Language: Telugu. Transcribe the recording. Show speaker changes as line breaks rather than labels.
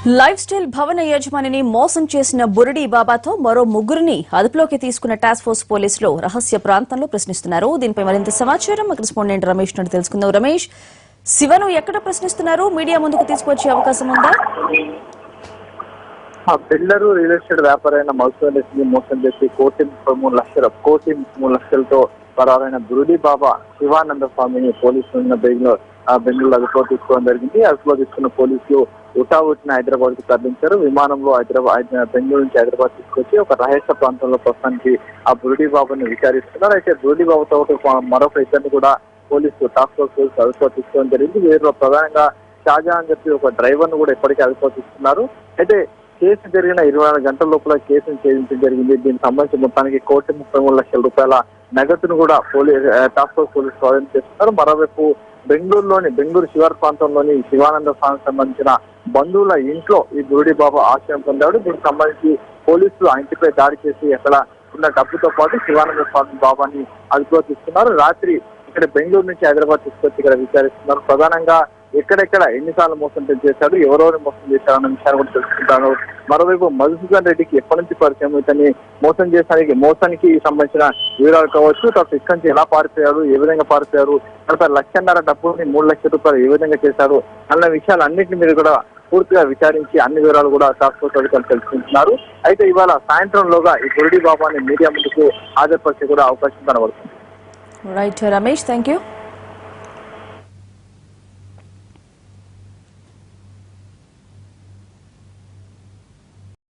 లైఫ్ స్టైల్ భవన యజమానిని మోసం చేసిన బురడి బాబాతో మరో ముగ్గురిని అదుపులోకి తీసుకున్న టాస్క్ ఫోర్స్ పోలీసులు రహస్య ప్రాంతంలో ప్రశ్నిస్తున్నారు. దీనిపై మరింత సమాచారం కరెస్పాండెంట్ రమేష్ నుండి తెలుసుకుందాం. రమేష్, శివను ఎక్కడ ప్రశ్నిస్తున్నారు? మీడియా ముందుకు తీసుకొచ్చే అవకాశం ఉందా?
బిల్డరు రియల్ ఎస్టేట్ వ్యాపారైన మౌసూని మోసం చేసి కోటి 3 లక్షలతో పరారైన బురుడి బాబా శివానంద స్వామిని పోలీసులు బెంగళూరు అదుపులో తీసుకోవడం జరిగింది. అదుపులో తీసుకున్న పోలీసులు ఉటావుటిని హైదరాబాద్ కు తరలించారు. విమానంలో బెంగళూరు నుంచి హైదరాబాద్ తీసుకొచ్చి ఒక రహస్య ప్రాంతంలో ప్రస్తుతానికి ఆ బురుడి బాబాని విచారిస్తున్నారు. అయితే బురుడి బాబాతో మరొక ఇద్దరిని కూడా పోలీసులు టాస్క్ ఫోర్స్ పోలీసులు అదుపులో తీసుకోవడం జరిగింది. వీరిలో ప్రధానంగా షాజా అని చెప్పి ఒక డ్రైవర్ ను కూడా ఇప్పటికే అదుపులో తీసుకున్నారు. అయితే కేసు జరిగిన 24 గంటల లోపల కేసును ఛేదించడం జరిగింది. దీనికి సంబంధించి మొత్తానికి ₹1.33 లక్షల నగదును కూడా టాస్క్ ఫోర్స్ పోలీసులు స్వాధీనం చేస్తున్నారు. మరోవైపు బెంగళూరు శివారు ప్రాంతంలోని శివానంద స్వామికి సంబంధించిన బంధువుల ఇంట్లో ఈ బురుడి బాబా ఆశ్రయం పొందాడు. దీనికి సంబంధించి పోలీసులు ఆ ఇంటిపై దాడి చేసి అక్కడ ఉన్న డబ్బుతో పాటు శివానంద స్వామి బాబాని అదుపులో తీసుకున్నారు. రాత్రి ఇక్కడ బెంగళూరు నుంచి హైదరాబాద్ తీసుకొచ్చి ఇక్కడ విచారిస్తున్నారు. ప్రధానంగా ఎక్కడెక్కడ ఎన్నిసార్లు మోసం చేశాడు, ఎవరెవరు మోసం చేశారు అన్న విషయాన్ని కూడా తెలుసుకుంటారు. మరోవైపు మధుసూదన్ రెడ్డికి ఎప్పటి నుంచి పరిచయం, ఇతన్ని మోసానికి సంబంధించిన వివరాలు కావచ్చు, తర్వాత ఇక్కడి నుంచి ఎలా పారిపోయాడు, ఏ విధంగా పారిపోయారు, తర్వాత 1.5 లక్షల డబ్బుని ₹3 లక్షలు ఏ విధంగా చేశారు అన్న విషయాలు అన్నింటినీ మీరు కూడా పూర్తిగా విచారించి అన్ని వివరాలు కూడా టాస్క్ ఫోర్స్ అధికారులు తెలుసుకుంటున్నారు. అయితే ఇవాళ సాయంత్రంలోగా ఈ బురుడి బాబాని మీడియా ముందుకు హాజరుపరిచే కూడా అవకాశం కనబడుతుంది.
Right Ramesh, thank you.